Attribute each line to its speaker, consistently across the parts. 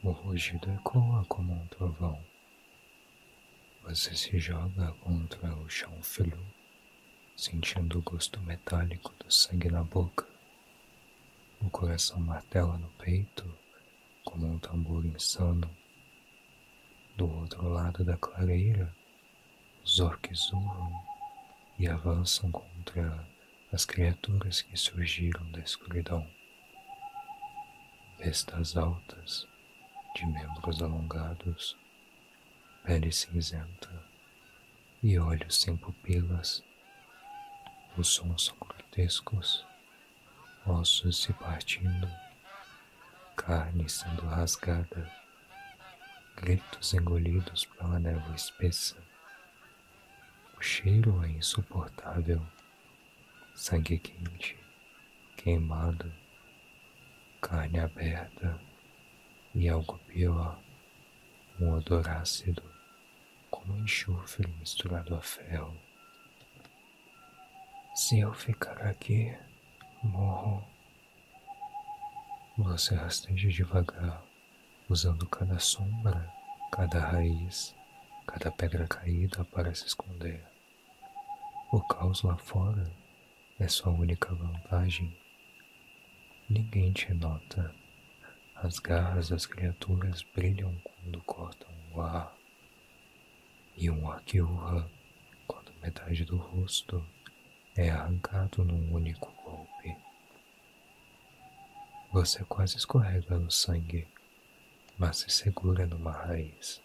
Speaker 1: O rugido ecoa como um trovão. Você se joga contra o chão frio, sentindo o gosto metálico do sangue na boca. O coração martela no peito como um tambor insano. Do outro lado da clareira, os orques urram e avançam contra as criaturas que surgiram da escuridão. Bestas altas, de membros alongados, pele cinzenta e olhos sem pupilas. Os sons são grotescos, ossos se partindo, carne sendo rasgada, gritos engolidos pela névoa espessa. O cheiro é insuportável, sangue quente, queimado, carne aberta e algo pior, um odor ácido, como enxofre misturado a ferro. Se eu ficar aqui, morro. Você rasteja devagar, usando cada sombra, cada raiz, cada pedra caída para se esconder. O caos lá fora é sua única vantagem. Ninguém te nota. As garras das criaturas brilham quando cortam o ar. E um orc urra quando metade do rosto é arrancado num único golpe. Você quase escorrega no sangue, mas se segura numa raiz.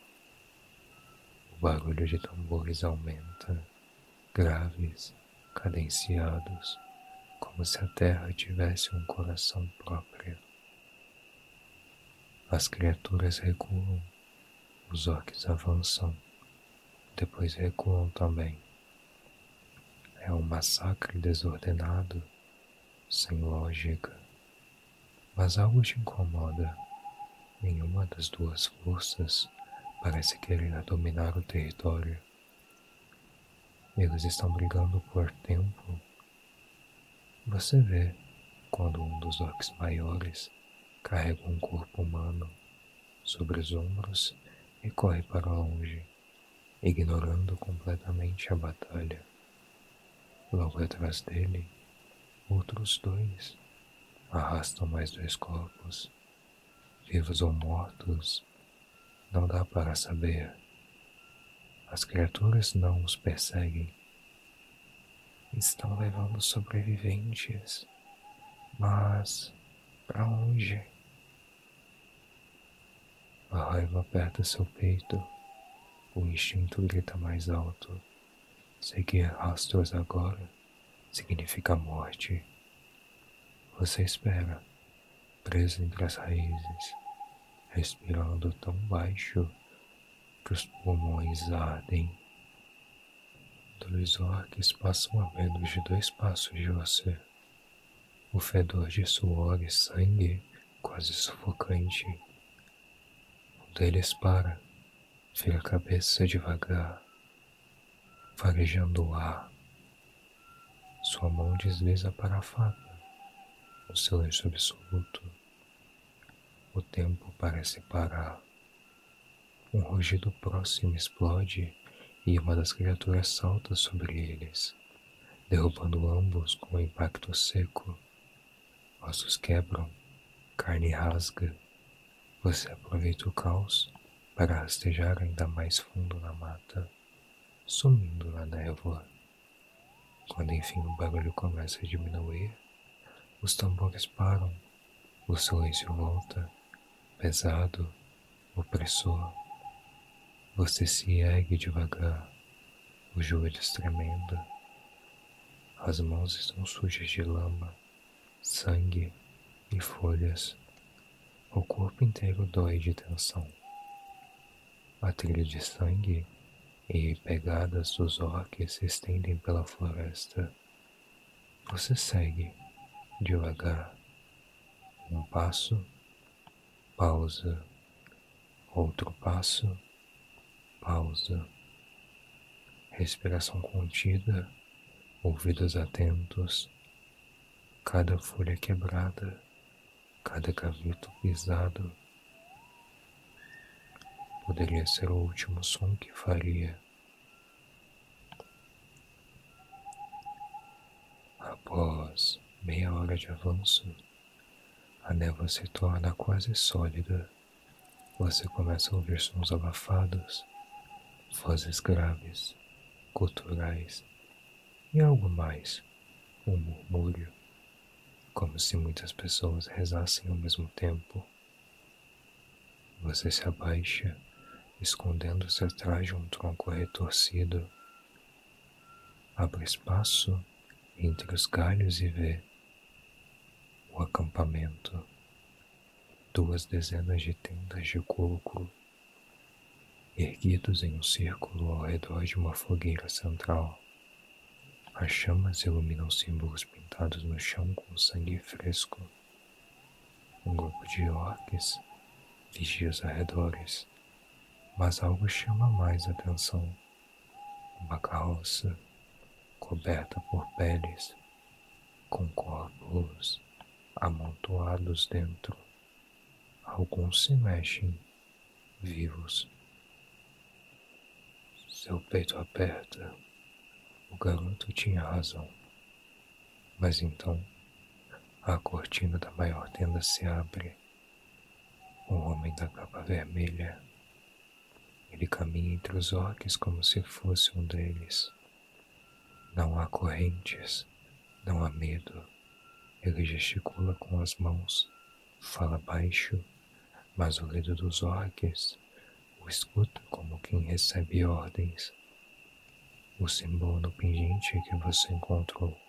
Speaker 1: O barulho de tambores aumenta, graves, cadenciados, como se a terra tivesse um coração próprio. As criaturas recuam, os orcs avançam, depois recuam também. É um massacre desordenado, sem lógica. Mas algo te incomoda. Nenhuma das duas forças parece querer dominar o território. Eles estão brigando por tempo. Você vê quando um dos orcs maiores carrega um corpo humano sobre os ombros e corre para longe, ignorando completamente a batalha. Logo atrás dele, outros dois arrastam mais dois corpos, vivos ou mortos, não dá para saber. As criaturas não os perseguem. Estão levando sobreviventes, mas para onde? A raiva aperta seu peito, o instinto grita mais alto. Seguir rastros agora significa morte. Você espera, preso entre as raízes, respirando tão baixo que os pulmões ardem. Dois orques passam a menos de 2 passos de você. O fedor de suor e sangue quase sufocante. Um deles para, vira a cabeça devagar, farejando o ar. Sua mão desliza para a faca, no silêncio absoluto. O tempo parece parar. Um rugido próximo explode e uma das criaturas salta sobre eles, derrubando ambos com um impacto seco. Ossos quebram, carne rasga. Você aproveita o caos para rastejar ainda mais fundo na mata, sumindo na névoa. Quando enfim o barulho começa a diminuir, os tambores param, o silêncio volta, pesado, opressor. Você se ergue devagar, os joelhos tremendo. As mãos estão sujas de lama, sangue e folhas. O corpo inteiro dói de tensão. A trilha de sangue e pegadas dos orques se estendem pela floresta. Você segue, devagar. Um passo, pausa. Outro passo, pausa. Respiração contida, ouvidos atentos. Cada folha quebrada, cada cabrito pisado. Poderia ser o último som que faria. Após meia hora de avanço, a névoa se torna quase sólida. Você começa a ouvir sons abafados, vozes graves, guturais e algo mais, um murmúrio, como se muitas pessoas rezassem ao mesmo tempo. Você se abaixa, escondendo-se atrás de um tronco retorcido. Abre espaço entre os galhos e vê o acampamento. 2 dezenas de tendas de coco erguidos em um círculo ao redor de uma fogueira central. As chamas iluminam símbolos pintados no chão com sangue fresco. Um grupo de orques vigia os arredores, mas algo chama mais atenção. Uma carroça coberta por peles, com corpos amontoados dentro. Alguns se mexem, vivos. Seu peito aperta. O garoto tinha razão. Mas então, a cortina da maior tenda se abre. O homem da capa vermelha. Ele caminha entre os orques como se fosse um deles. Não há correntes, não há medo. Ele gesticula com as mãos, fala baixo, mas o líder dos orques o escuta como quem recebe ordens. O símbolo no pingente que você encontrou.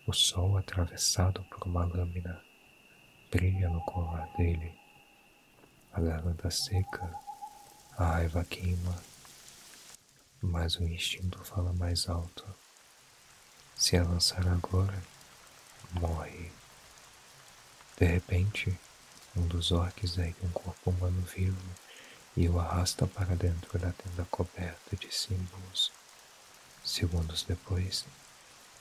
Speaker 1: O sol atravessado por uma lâmina brilha no colar dele. A garganta seca, a raiva queima, mas o instinto fala mais alto. Se avançar agora, morre. De repente, um dos orques ergue um corpo humano vivo e o arrasta para dentro da tenda coberta de símbolos. Segundos depois,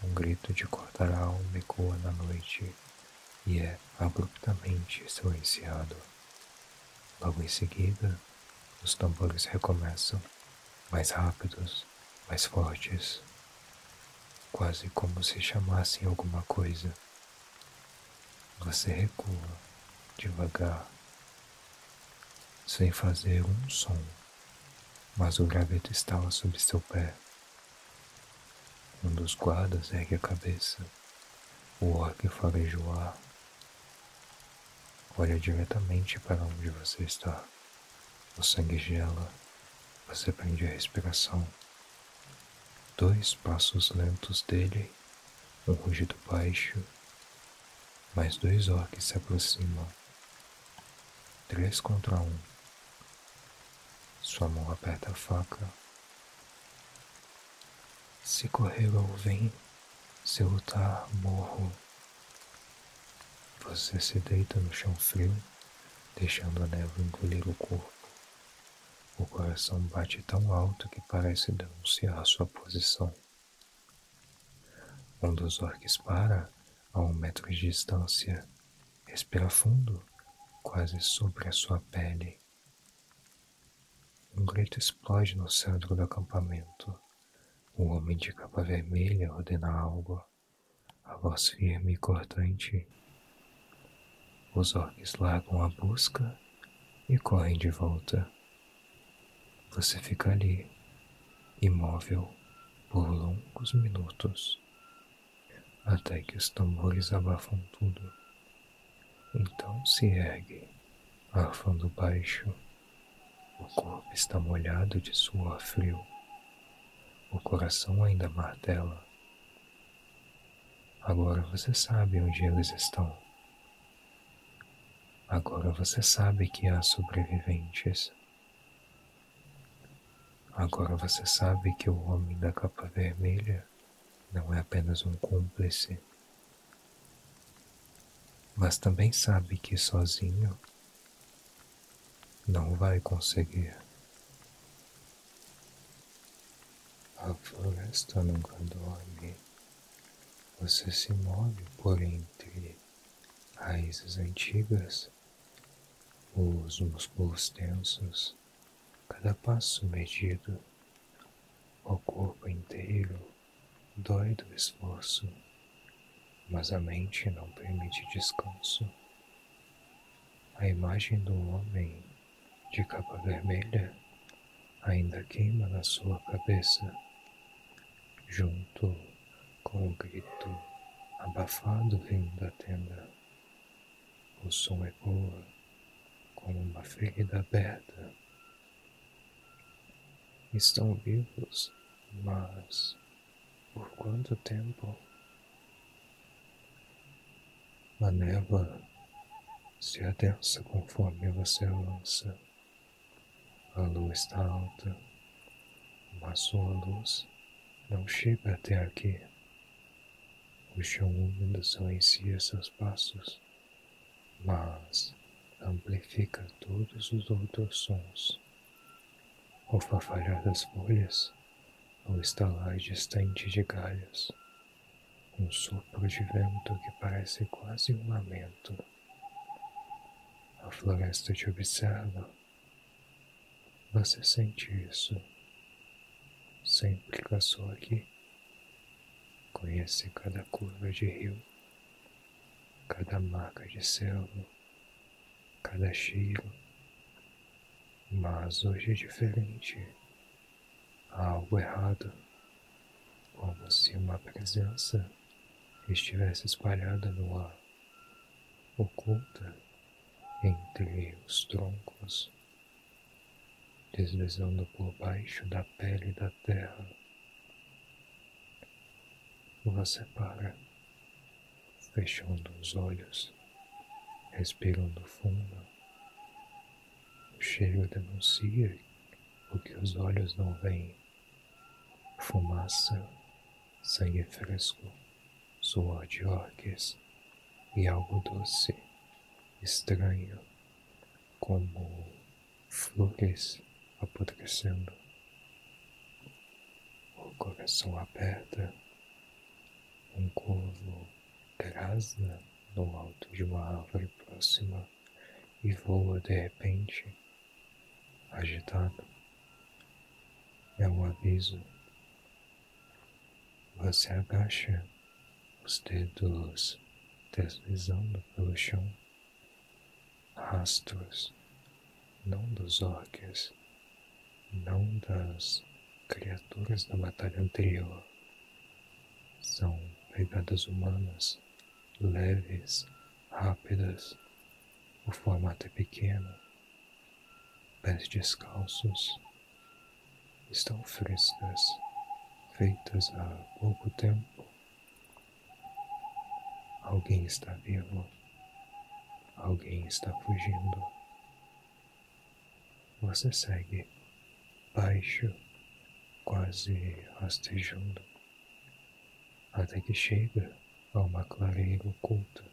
Speaker 1: um grito de cortar a alma ecoa na noite e é abruptamente silenciado. Logo em seguida, os tambores recomeçam, mais rápidos, mais fortes, quase como se chamassem alguma coisa. Você recua, devagar, sem fazer um som, mas o graveto estala sob seu pé. Um dos guardas ergue a cabeça. O orc fareja o ar. Olha diretamente para onde você está. O sangue gela. Você prende a respiração. 2 passos lentos dele, um rugido baixo. Mais 2 orcs se aproximam. 3 contra 1. Sua mão aperta a faca. Se correr eu venho, se lutar, morro. Você se deita no chão frio, deixando a névoa engolir o corpo. O coração bate tão alto que parece denunciar sua posição. Um dos orcs para a 1 metro de distância. Respira fundo, quase sobre a sua pele. Um grito explode no centro do acampamento. O homem de capa vermelha ordena algo. A voz firme e cortante. Os orcs largam a busca e correm de volta. Você fica ali, imóvel, por longos minutos, até que os tambores abafam tudo. Então se ergue, arfando baixo. O corpo está molhado de suor frio. O coração ainda martela. Agora você sabe onde eles estão. Agora você sabe que há sobreviventes. Agora você sabe que o homem da capa vermelha não é apenas um cúmplice, mas também sabe que sozinho não vai conseguir. A floresta nunca dorme. Você se move por entre raízes antigas, os músculos tensos, cada passo medido, o corpo inteiro dói do esforço, mas a mente não permite descanso. A imagem do homem de capa vermelha ainda queima na sua cabeça, junto com o grito abafado vindo da tenda. O som ecoa como uma ferida aberta. Estão vivos, mas por quanto tempo? A névoa se adensa conforme você avança. A lua está alta, mas sua luz não chega até aqui. O chão úmido silencia seus passos, mas amplifica todos os outros sons. O farfalhar das folhas, o estalar distante de galhos, um sopro de vento que parece quase um lamento. A floresta te observa. Você sente isso. Sempre caçou aqui. Conhece cada curva de rio, cada marca de selva, cada cheiro. Mas hoje é diferente. Há algo errado, como se uma presença estivesse espalhada no ar, oculta entre os troncos, deslizando por baixo da pele da terra. Você para, fechando os olhos, respirando fundo. O cheiro denuncia o que os olhos não veem. Fumaça, sangue fresco, suor de orques e algo doce, estranho, como flores apodrecendo. O coração aperta, um corvo grasna no alto de uma árvore próxima e voa de repente, agitado. É um aviso. Você agacha, os dedos deslizando pelo chão. Rastros, não dos orques, não das criaturas da batalha anterior. São pegadas humanas, leves, rápidas. O formato é pequeno. Pés descalços. Estão frescas, feitas há pouco tempo. Alguém está vivo. Alguém está fugindo. Você segue, baixo, quase rastejando, até que chega a uma clareira oculta.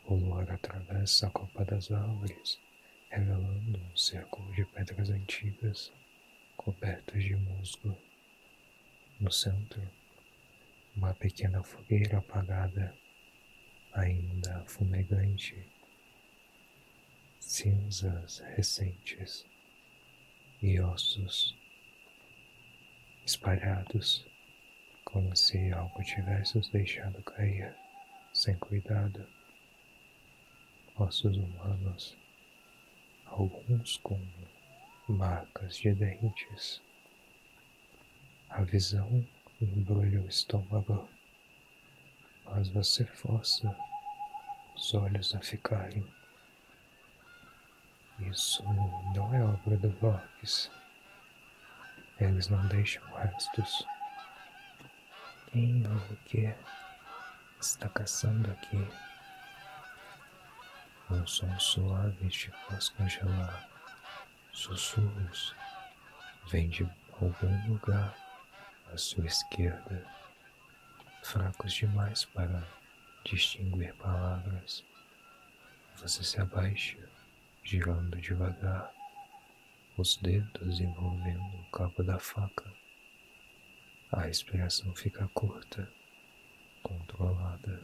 Speaker 1: O luar atravessa a copa das árvores, revelando um círculo de pedras antigas, cobertas de musgo. No centro, uma pequena fogueira apagada, ainda fumegante, cinzas recentes e ossos espalhados, como se algo tivesse os deixado cair sem cuidado. Ossos humanos, alguns com marcas de dentes. A visão embrulha o estômago, mas você força os olhos a ficarem. Isso não é obra dos orques. Eles não deixam restos. Quem ou o que está caçando aqui? Um som suave te faz congelar. Sussurros vêm de algum lugar à sua esquerda, fracos demais para distinguir palavras. Você se abaixa, girando devagar, os dedos envolvendo o cabo da faca. A respiração fica curta, controlada.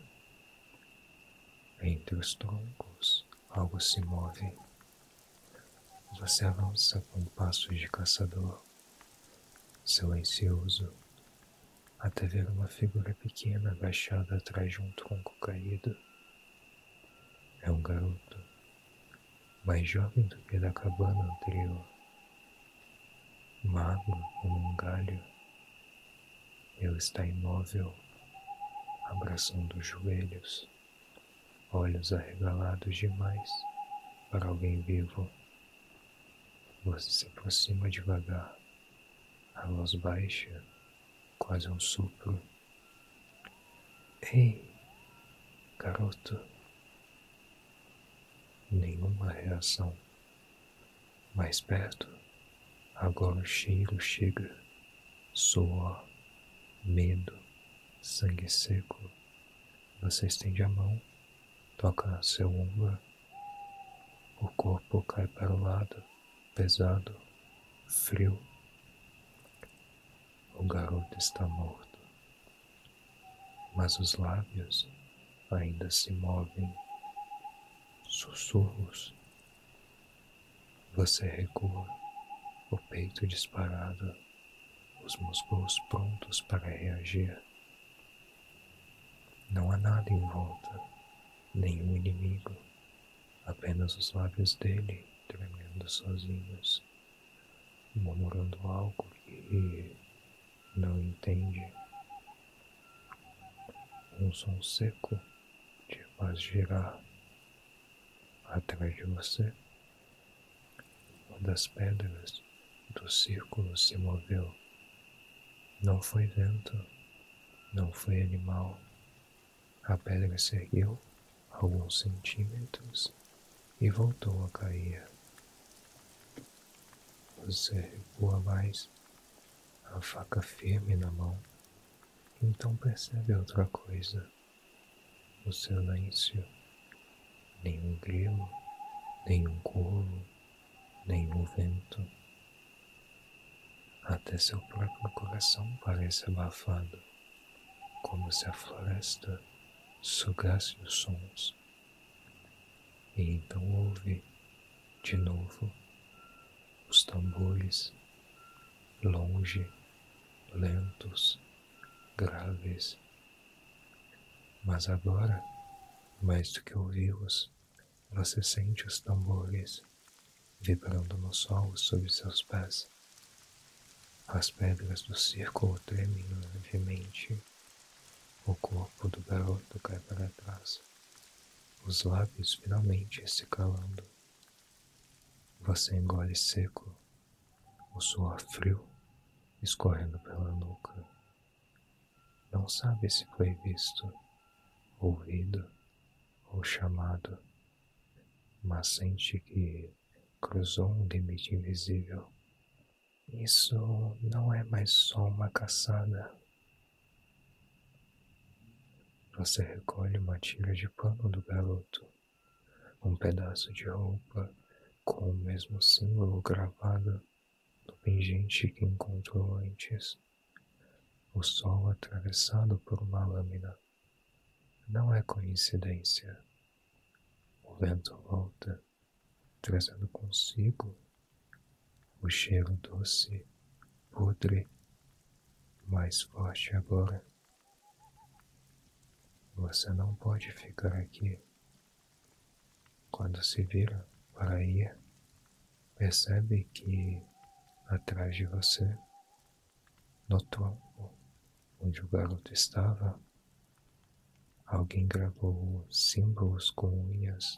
Speaker 1: Entre os troncos, algo se move. Você avança com passos de caçador, silencioso, até ver uma figura pequena agachada atrás de um tronco caído. É um garoto, mais jovem do que da cabana anterior, magro como um galho. Ele está imóvel, abraçando os joelhos, olhos arregalados demais para alguém vivo. Você se aproxima devagar, a voz baixa, quase um sopro. Ei, garoto. Nenhuma reação. Mais perto, agora o cheiro chega. Suor, medo, sangue seco. Você estende a mão, toca seu ombro. O corpo cai para o lado, pesado, frio. O garoto está morto, mas os lábios ainda se movem. Sussurros. Você recua, o peito disparado, os músculos prontos para reagir. Não há nada em volta, nenhum inimigo, apenas os lábios dele tremendo sozinhos, murmurando algo que não entende. Um som seco te faz girar. Atrás de você, uma das pedras do círculo se moveu. Não foi vento, não foi animal. A pedra se ergueu alguns centímetros e voltou a cair. Você recua mais, a faca firme na mão. Então percebe outra coisa. O silêncio. Nenhum grilo, nenhum corvo, nenhum vento. Até seu próprio coração parece abafado, como se a floresta sugasse os sons. E então ouve, de novo, os tambores, longe, lentos, graves. Mas agora, mais do que ouvi-los, você sente os tambores vibrando no solo sob seus pés. As pedras do círculo tremem levemente. O corpo do garoto cai para trás, os lábios finalmente se calando. Você engole seco, o suor frio escorrendo pela nuca. Não sabe se foi visto, ouvido ou chamado, mas sente que cruzou um limite invisível. Isso não é mais só uma caçada. Você recolhe uma tira de pano do garoto, um pedaço de roupa com o mesmo símbolo gravado no pingente que encontrou antes. O sol atravessado por uma lâmina. Não é coincidência. O vento volta, trazendo consigo o cheiro doce, podre, mais forte agora. Você não pode ficar aqui. Quando se vira para ir, percebe que atrás de você, no tronco onde o garoto estava, alguém gravou símbolos com unhas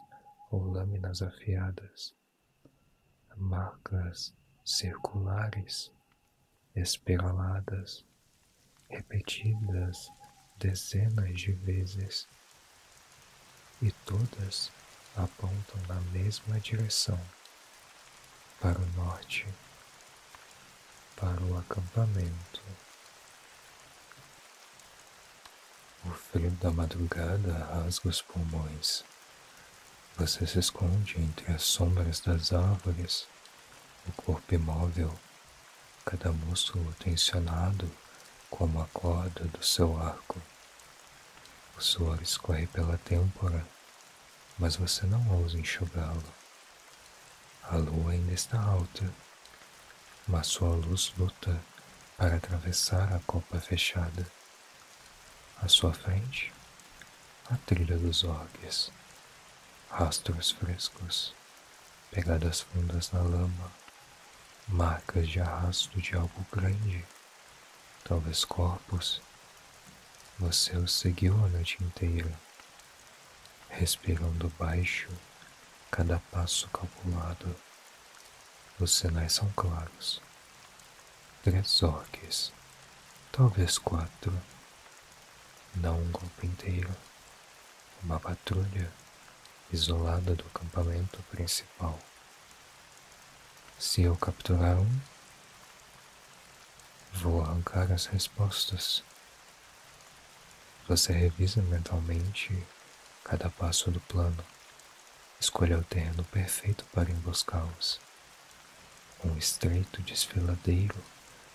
Speaker 1: ou lâminas afiadas, marcas circulares, espiraladas, repetidas dezenas de vezes, e todas apontam na mesma direção, para o norte, para o acampamento. O frio da madrugada rasga os pulmões. Você se esconde entre as sombras das árvores, o corpo imóvel, cada músculo tensionado como a corda do seu arco. O suor escorre pela têmpora, mas você não ousa enxugá-lo. A lua ainda está alta, mas sua luz luta para atravessar a copa fechada. À sua frente, a trilha dos orques, rastros frescos, pegadas fundas na lama, marcas de arrasto de algo grande, talvez corpos. Você os seguiu a noite inteira, respirando baixo, cada passo calculado. Os sinais são claros. 3 orques, talvez 4, não um grupo inteiro. Uma patrulha isolada do acampamento principal. Se eu capturar um, vou arrancar as respostas. Você revisa mentalmente cada passo do plano. Escolha o terreno perfeito para emboscá-los. Um estreito desfiladeiro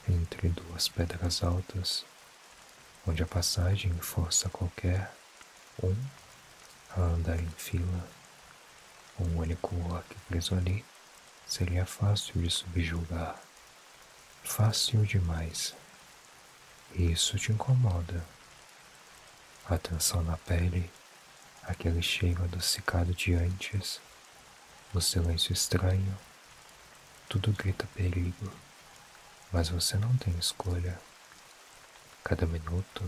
Speaker 1: entre 2 pedras altas, onde a passagem força qualquer um a andar em fila. Um único orc preso ali seria fácil de subjugar. Fácil demais. E isso te incomoda. A tensão na pele, aquele cheiro adocicado de antes, o silêncio estranho, tudo grita perigo, mas você não tem escolha. Cada minuto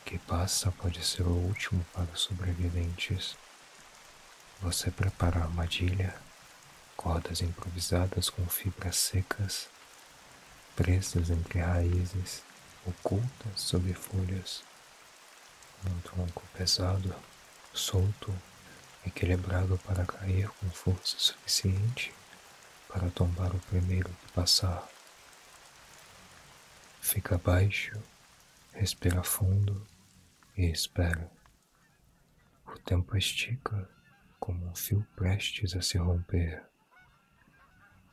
Speaker 1: que passa pode ser o último para os sobreviventes. Você prepara a armadilha, cordas improvisadas com fibras secas, presas entre raízes, ocultas sob folhas. Um tronco pesado, solto, equilibrado para cair com força suficiente para tombar o primeiro que passar. Fica baixo, respira fundo e espera. O tempo estica como um fio prestes a se romper.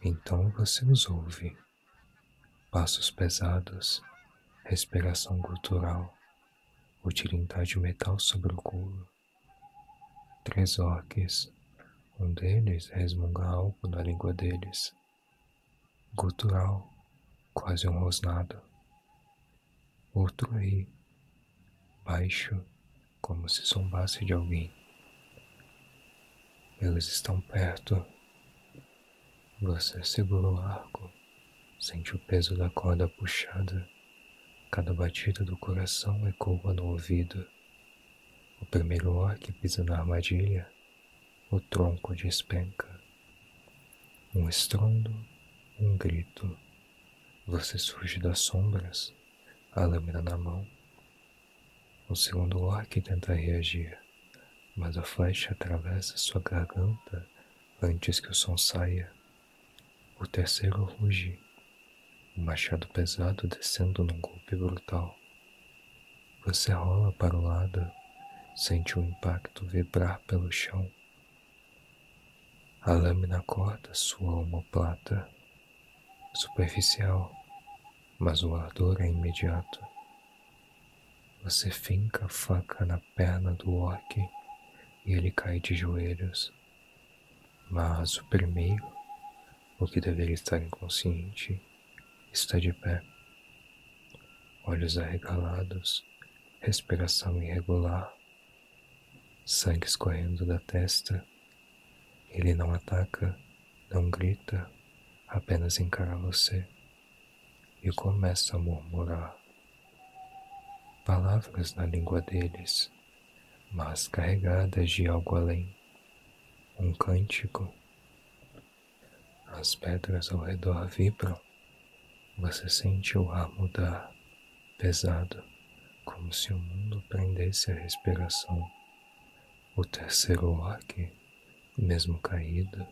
Speaker 1: Então você os ouve. Passos pesados, respiração gutural, o tilintar de metal sobre o couro. 3 orques, um deles resmunga algo na língua deles. Gutural, quase um rosnado. Outro ri, baixo, como se zombasse de alguém. Eles estão perto. Você segura o arco, sente o peso da corda puxada. Cada batida do coração ecoa no ouvido. O primeiro orc pisa na armadilha, o tronco despenca. Um estrondo, um grito. Você surge das sombras, a lâmina na mão. O segundo orc tenta reagir, mas a flecha atravessa sua garganta antes que o som saia. O terceiro ruge, o machado pesado descendo num golpe brutal. Você rola para o lado, sente o impacto vibrar pelo chão. A lâmina corta sua omoplata, superficial, mas o ardor é imediato. Você finca a faca na perna do orc e ele cai de joelhos. Mas o primeiro, o que deveria estar inconsciente, está de pé. Olhos arregalados, respiração irregular, sangue escorrendo da testa. Ele não ataca, não grita, apenas encara você e começa a murmurar. Palavras na língua deles, mas carregadas de algo além. Um cântico. As pedras ao redor vibram. Você sente o ar mudar, pesado, como se o mundo prendesse a respiração. O terceiro orc, mesmo caído,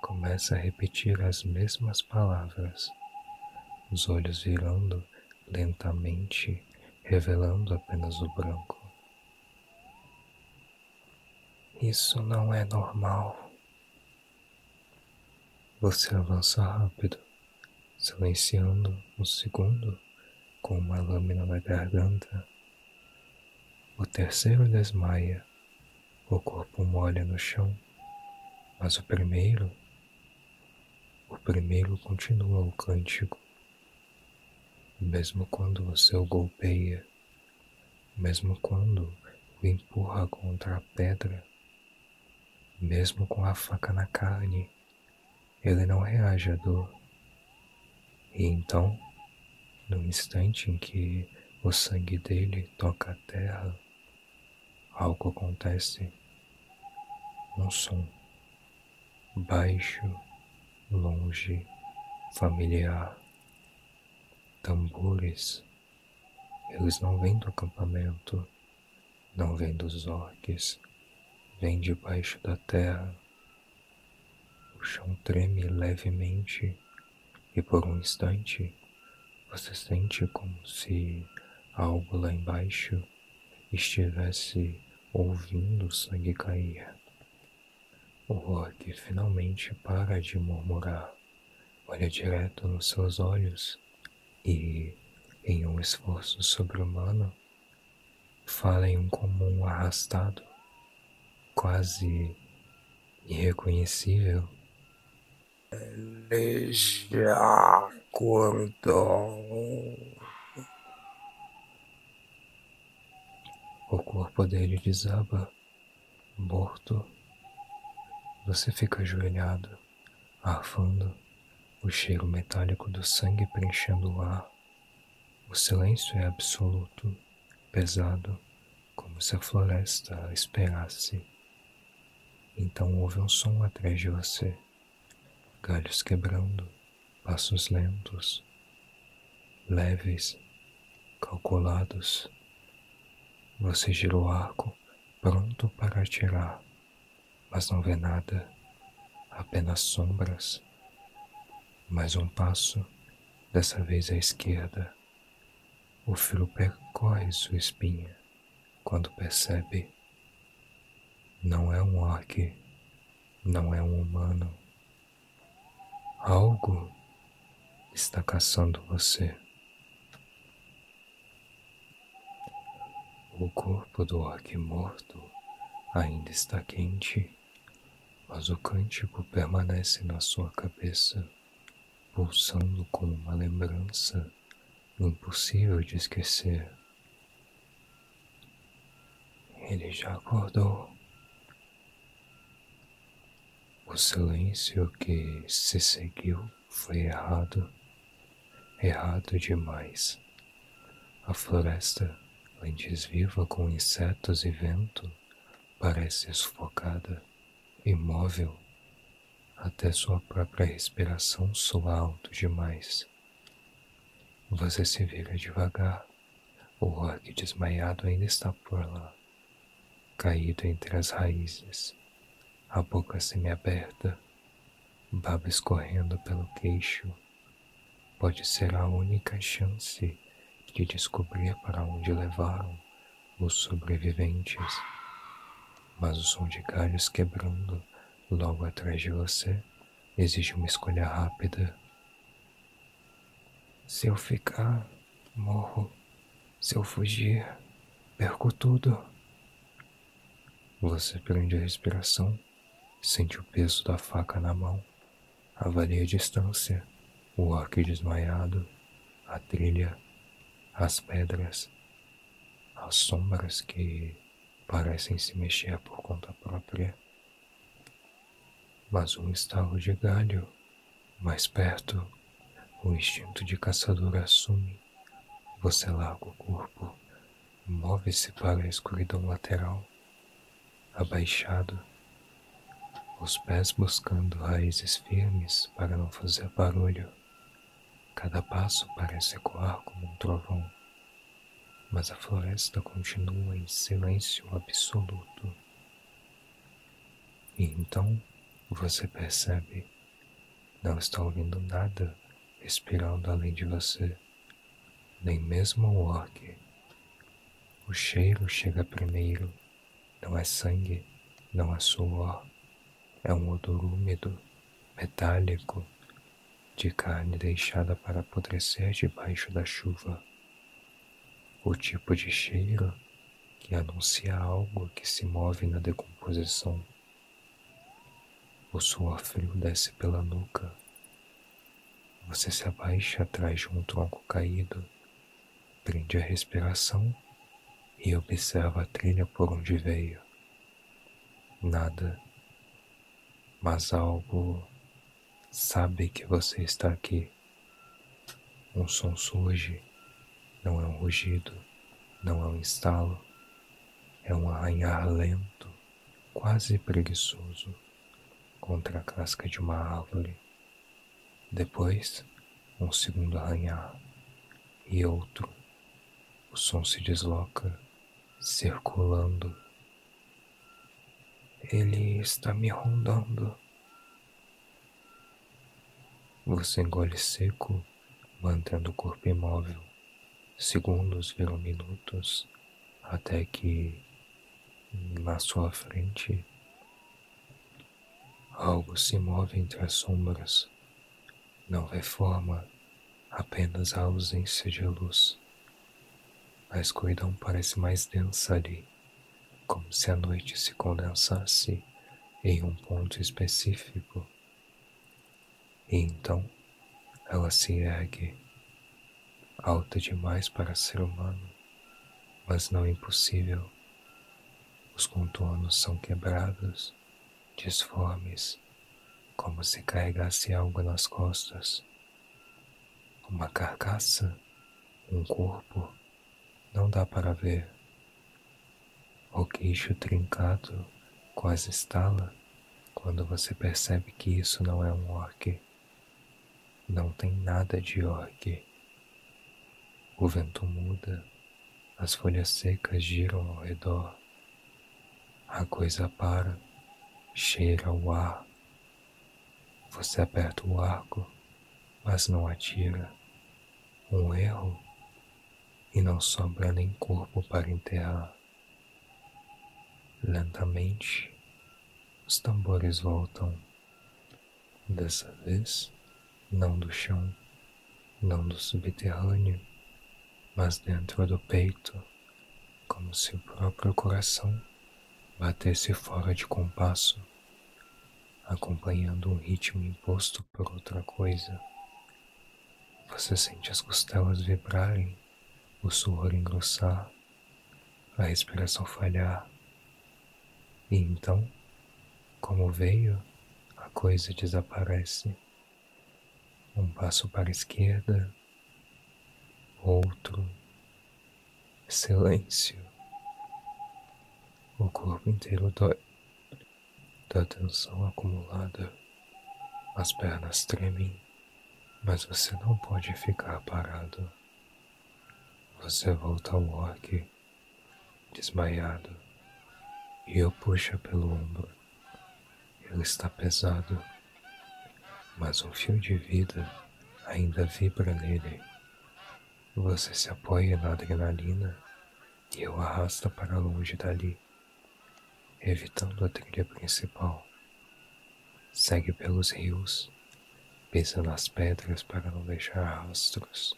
Speaker 1: começa a repetir as mesmas palavras, os olhos virando lentamente, revelando apenas o branco. Isso não é normal. Você avança rápido, silenciando um segundo com uma lâmina na garganta. O terceiro desmaia, o corpo molha no chão, mas o primeiro, O primeiro continua o cântico, mesmo quando você o golpeia, mesmo quando o empurra contra a pedra, mesmo com a faca na carne, ele não reage à dor. E então, no instante em que o sangue dele toca a terra, algo acontece. Um som baixo, longe, familiar. Tambores. Eles não vêm do acampamento, não vêm dos orques, vêm debaixo da terra. O chão treme levemente e por um instante você sente como se algo lá embaixo estivesse ouvindo o sangue cair. O orc finalmente para de murmurar, olha direto nos seus olhos e, em um esforço sobre-humano, fala em um comum arrastado, quase irreconhecível. Ele já acordou. O corpo dele desaba, morto. Você fica ajoelhado, arfando, o cheiro metálico do sangue preenchendo o ar. O silêncio é absoluto, pesado, como se a floresta esperasse. Então houve um som atrás de você, galhos quebrando, passos lentos, leves, calculados. Você gira o arco, pronto para atirar, mas não vê nada, apenas sombras. Mais um passo, dessa vez à esquerda. O fio percorre sua espinha, quando percebe. Não é um orc, não é um humano. Algo está caçando você. O corpo do orc morto ainda está quente, mas o cântico permanece na sua cabeça, pulsando como uma lembrança impossível de esquecer. Ele já acordou. O silêncio que se seguiu foi errado, errado demais. A floresta, antes viva com insetos e vento, parece sufocada, imóvel, até sua própria respiração soa alto demais. Você se vira devagar, o orc desmaiado ainda está por lá, caído entre as raízes, a boca semiaberta, baba escorrendo pelo queixo. Pode ser a única chance de descobrir para onde levaram os sobreviventes. Mas o som de galhos quebrando logo atrás de você exige uma escolha rápida. Se eu ficar, morro. Se eu fugir, perco tudo. Você prende a respiração, sente o peso da faca na mão, avalia a distância, o orc desmaiado, a trilha, as pedras, as sombras que parecem se mexer por conta própria. Mas um estalo de galho, mais perto, o instinto de caçador assume. Você larga o corpo, move-se para a escuridão lateral, abaixado, os pés buscando raízes firmes para não fazer barulho. Cada passo parece ecoar como um trovão, mas a floresta continua em silêncio absoluto. E então você percebe, não está ouvindo nada respirando além de você, nem mesmo o orc. O cheiro chega primeiro, não é sangue, não é suor, é um odor úmido, metálico, de carne deixada para apodrecer debaixo da chuva. O tipo de cheiro que anuncia algo que se move na decomposição. O suor frio desce pela nuca, Você se abaixa atrás de um tronco caído, prende a respiração e observa a trilha por onde veio. Nada, mas algo sabe que você está aqui. Um som surge, não é um rugido, não é um estalo, é um arranhar lento, quase preguiçoso, contra a casca de uma árvore. Depois, um segundo arranhar e outro. O som se desloca, circulando. Ele está me rondando. Você engole seco, mantendo o corpo imóvel. Segundos viram minutos, até que, na sua frente, algo se move entre as sombras. Não vê forma, apenas a ausência de luz. A escuridão parece mais densa ali, como se a noite se condensasse em um ponto específico. E então ela se ergue, alta demais para ser humano, mas não impossível. Os contornos são quebrados, disformes, como se carregasse algo nas costas. Uma carcaça, um corpo, não dá para ver. O queixo trincado quase estala quando você percebe que isso não é um orc. Não tem nada de orc. O vento muda, as folhas secas giram ao redor. A coisa para, cheira o ar. Você aperta o arco, mas não atira. Um erro e não sobra nem corpo para enterrar. Lentamente, os tambores voltam. Dessa vez, não do chão, não do subterrâneo, mas dentro do peito, como se o próprio coração batesse fora de compasso, acompanhando um ritmo imposto por outra coisa. Você sente as costelas vibrarem, o suor engrossar, a respiração falhar. E então, como veio, a coisa desaparece. Um passo para a esquerda, outro, silêncio. O corpo inteiro dói da tensão acumulada. As pernas tremem, mas você não pode ficar parado. Você volta ao orc, desmaiado, e o puxa pelo ombro. Ele está pesado, mas um fio de vida ainda vibra nele. Você se apoia na adrenalina e o arrasta para longe dali, evitando a trilha principal. Segue pelos rios, pisa nas pedras para não deixar rastros.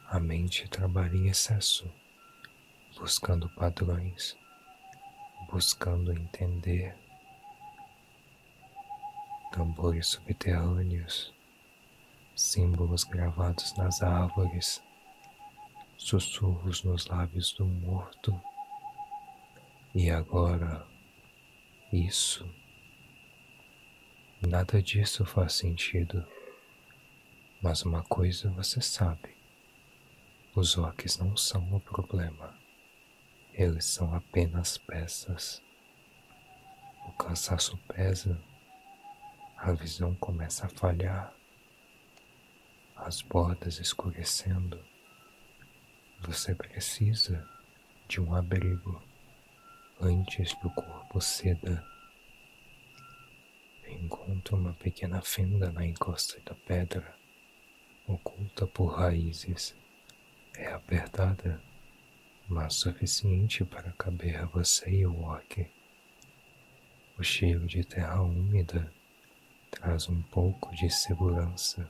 Speaker 1: A mente trabalha em excesso, buscando padrões, buscando entender. Tambores subterrâneos, símbolos gravados nas árvores, sussurros nos lábios do morto. E agora, isso. Nada disso faz sentido. Mas uma coisa você sabe: os orcs não são o problema. Eles são apenas peças. O cansaço pesa, a visão começa a falhar, as bordas escurecendo. Você precisa de um abrigo antes que o corpo ceda. Encontra uma pequena fenda na encosta da pedra, oculta por raízes. É apertada, mas suficiente para caber a você e o orc. O cheiro de terra úmida traz um pouco de segurança,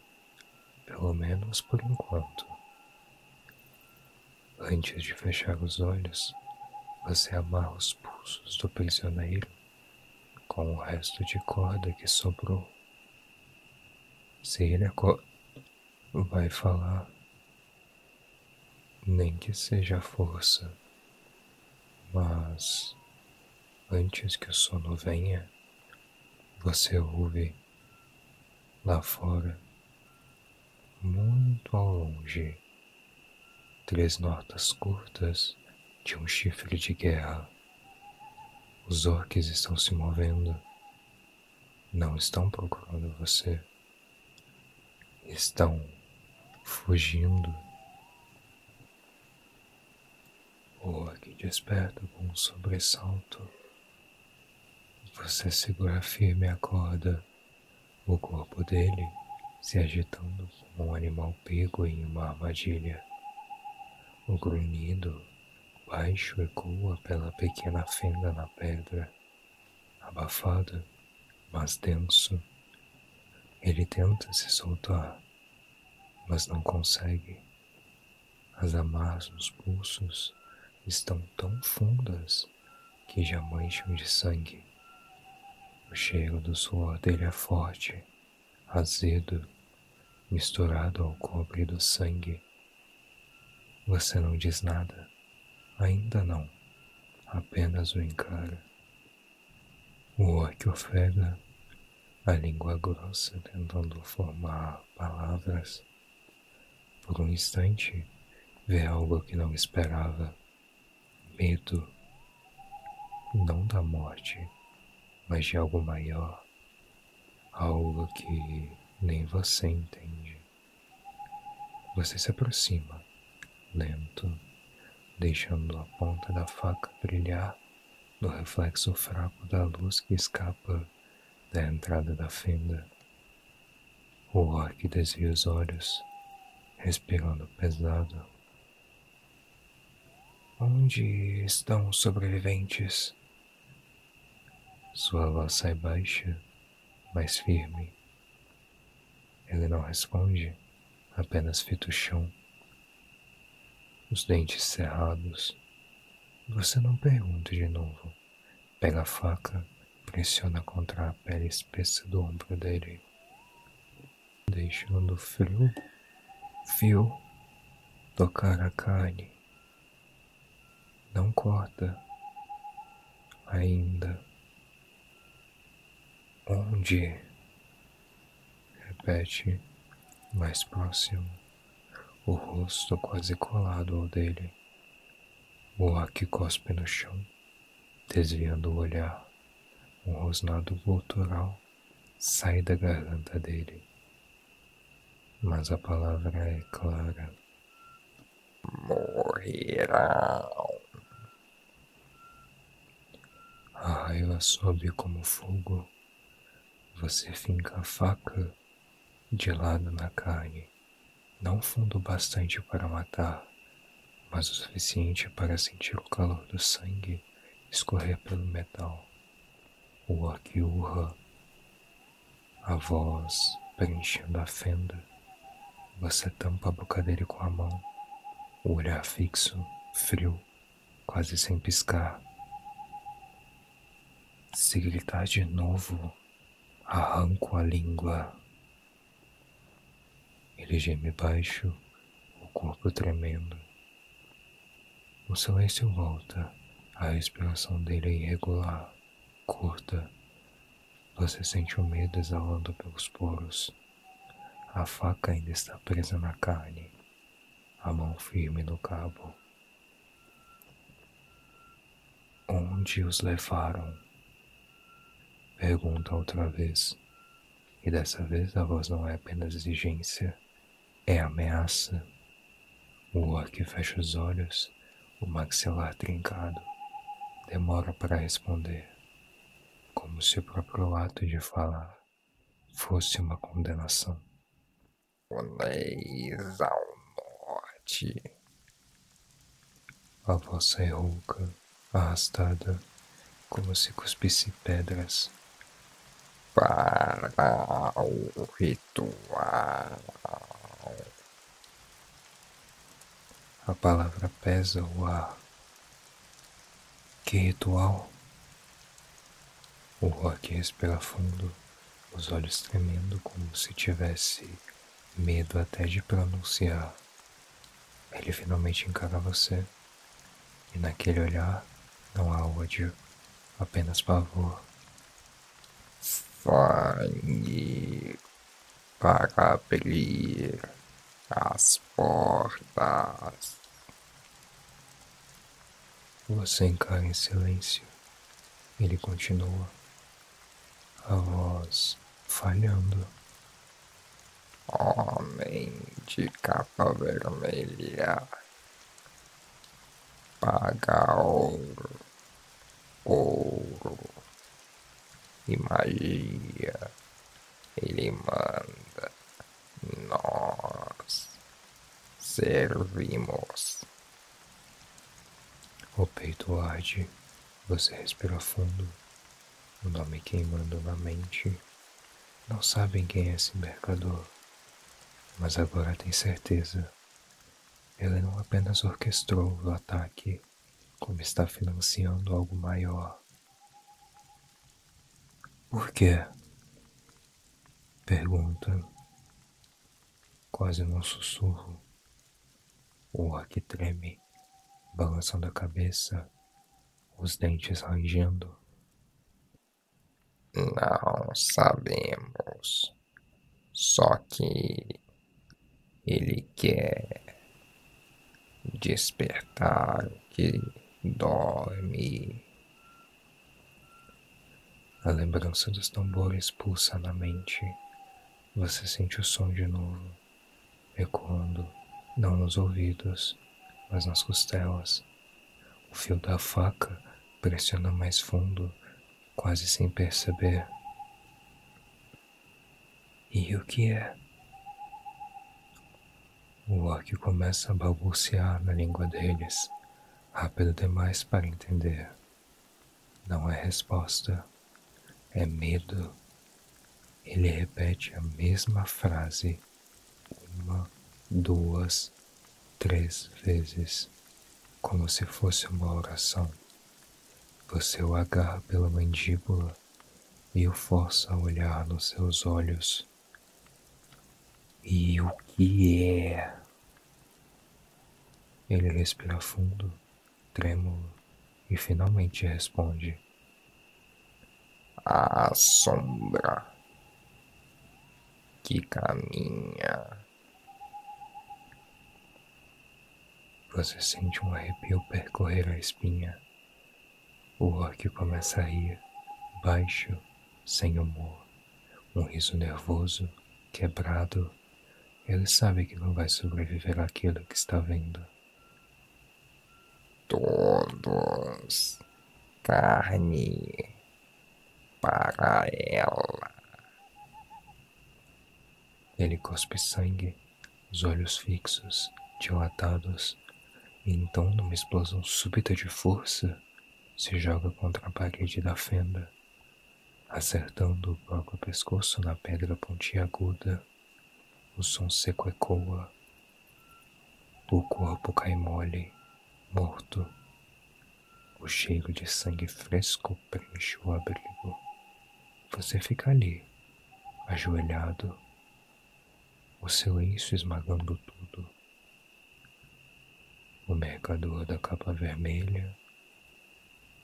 Speaker 1: pelo menos por enquanto. Antes de fechar os olhos, você amarra os pulsos do prisioneiro com o resto de corda que sobrou. Se ele vai falar, nem que seja a força, mas antes que o sono venha, você ouve lá fora, muito ao longe, 3 notas curtas de um chifre de guerra. Os orques estão se movendo, não estão procurando você, estão fugindo. O orc desperta com um sobressalto. Você segura firme a corda, o corpo dele se agitando como um animal pego em uma armadilha. O grunhido baixo ecoa pela pequena fenda na pedra. Abafado, mas denso, ele tenta se soltar, mas não consegue. As amarras nos pulsos estão tão fundas que já mancham de sangue. O cheiro do suor dele é forte, azedo, misturado ao cobre do sangue. Você não diz nada, ainda não, apenas o encara. O orc ofega, a língua grossa tentando formar palavras. Por um instante, vê algo que não esperava. Medo, não da morte, mas de algo maior, algo que nem você entende. Você se aproxima, lento, deixando a ponta da faca brilhar no reflexo fraco da luz que escapa da entrada da fenda. O orc desvia os olhos, respirando pesado. Onde estão os sobreviventes? Sua voz sai baixa, mas firme. Ele não responde, apenas fita o chão, os dentes cerrados. Você não pergunta de novo. Pega a faca, pressiona contra a pele espessa do ombro dele, deixando fio tocar a carne. Não corta. Ainda. Onde? Repete, mais próximo, o rosto quase colado ao dele. O orc cospe no chão, desviando o olhar. Um rosnado gutural sai da garganta dele. Mas a palavra é clara. Morrerão. A raiva sobe como fogo. Você finca a faca de lado na carne, não fundo o bastante para matar, mas o suficiente para sentir o calor do sangue escorrer pelo metal. O orc urra, a voz preenchendo a fenda. Você tampa a boca dele com a mão, o olhar fixo, frio, quase sem piscar. Se gritar de novo, arranco a língua. Ele geme baixo, o corpo tremendo. O silêncio volta, a respiração dele é irregular, curta. Você sente o medo exalando pelos poros. A faca ainda está presa na carne, a mão firme no cabo. Onde os levaram? Pergunta outra vez. E dessa vez a voz não é apenas exigência, é ameaça. O orc fecha os olhos, o maxilar trincado. Demora para responder, como se o próprio ato de falar fosse uma condenação. Uneis ao norte. A voz sai rouca, arrastada, como se cuspisse pedras. Para o ritual. A palavra pesa o ar. Que ritual? O orc respira fundo, o os olhos tremendo como se tivesse medo até de pronunciar. Ele finalmente encara você, e naquele olhar não há ódio, apenas pavor.
Speaker 2: Sangue para abrir as portas.
Speaker 1: Você encara em silêncio. Ele continua, a voz falhando.
Speaker 2: Homem de capa vermelha, paga ouro, ouro e magia. Ele manda, nós servimos.
Speaker 1: O peito arde, você respira fundo, o nome queimando na mente. Não sabem quem é esse mercador, mas agora tem certeza. Ele não apenas orquestrou o ataque, como está financiando algo maior. Por quê? Pergunta, quase num sussurro. O orc treme, balançando a cabeça, os dentes rangendo.
Speaker 2: Não sabemos, só que ele quer despertar o que dorme.
Speaker 1: A lembrança dos tambores pulsa na mente. Você sente o som de novo, ecoando, não nos ouvidos, mas nas costelas. O fio da faca pressiona mais fundo, quase sem perceber. E o que é? O orc começa a balbuciar na língua deles, rápido demais para entender. Não é resposta, é medo. Ele repete a mesma frase, uma, duas, três vezes, como se fosse uma oração. Você o agarra pela mandíbula e o força a olhar nos seus olhos. E o que é? Ele respira fundo, trêmulo, e finalmente responde.
Speaker 2: A sombra que caminha.
Speaker 1: Você sente um arrepio percorrer a espinha. O orc começa a rir, baixo, sem humor. Um riso nervoso, quebrado. Ele sabe que não vai sobreviver àquilo que está vendo.
Speaker 2: Todos carne para ela.
Speaker 1: Ele cospe sangue, os olhos fixos, dilatados, e então, numa explosão súbita de força, se joga contra a parede da fenda, acertando o próprio pescoço na pedra pontiaguda. O som seco ecoa. O corpo cai mole, morto. O cheiro de sangue fresco preenche o abrigo. Você fica ali, ajoelhado, o silêncio esmagando tudo. O mercador da capa vermelha,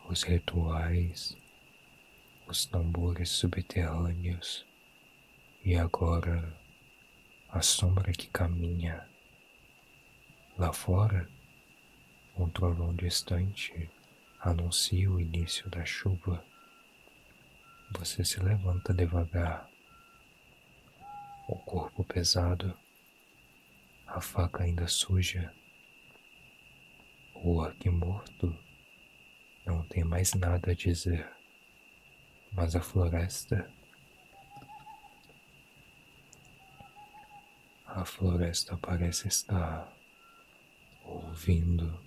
Speaker 1: os rituais, os tambores subterrâneos e agora a sombra que caminha. Lá fora, um trovão distante anuncia o início da chuva. Você se levanta devagar, o corpo pesado, a faca ainda suja. O orc morto não tem mais nada a dizer, mas a floresta parece estar ouvindo.